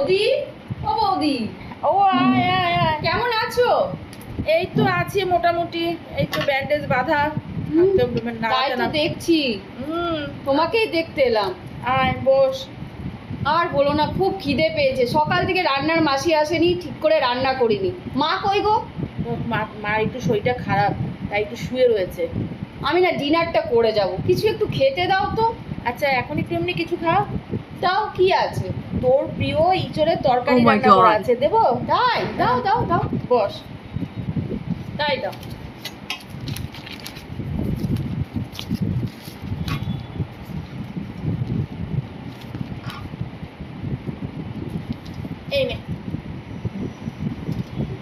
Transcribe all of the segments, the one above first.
বৌদি, ও বৌদি, ও আয় আয় আয়। কেমন আছো? এই তো আছি মোটামুটি, এই তো ব্যান্ডেজ বাঁধা। তাই তো দেখছি, তোমাকেই দেখতে এলাম। আয় বস। আর বলো না, খুব খিদে পেয়েছে। সকাল থেকে রান্নার মাসি আসেনি, ঠিক করে রান্না করিনি। মা কই গো? মা একটু শরীরটা খারাপ, তাই একটু শুয়ে রয়েছে। আমি না ডিনারটা করে যাব, কিছু একটু খেতে দাও তো। আচ্ছা এখন একটু এমনি কিছু খাও। তাও কি আছে? তোর প্রিয় ইঁচড়ের তরকারি Oh my রান্না করা God. আছে, দেবো? তাই দাও দাও দাও। বস। তাই দাও। এই নে,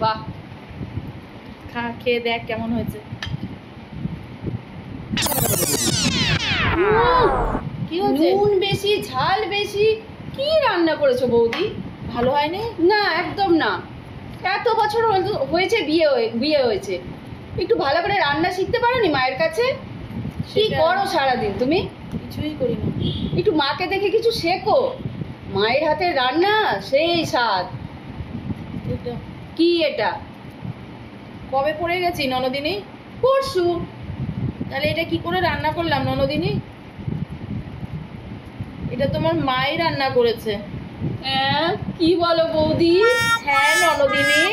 বাহ, খা, খেয়ে দেখ কেমন হয়েছে। কি হয়েছে? নুন বেশি, ঝাল বেশি। কি রান্না করেছো বৌদি? ভালো হয়নি? না, একদম না। এত বছর হয়েছে বিয়ে হয়েছে, একটু ভালো করে রান্না শিখতে পারোনি মায়ের কাছে? কি সেটা- করো সারাদিন তুমি? কিছুই করি না। একটু মাকে দেখে কিছু শেখো। মায়ের হাতের রান্না সেই স্বাদ। এটা কি এটা? কবে পড়ে গেছি ননদিনী? পরশু। তাহলে এটা কি করে রান্না করলাম ননদিনী? এটা তোমার মাই রান্না করেছে। কি বলো বৌদি? হ্যাঁ ননদিনী,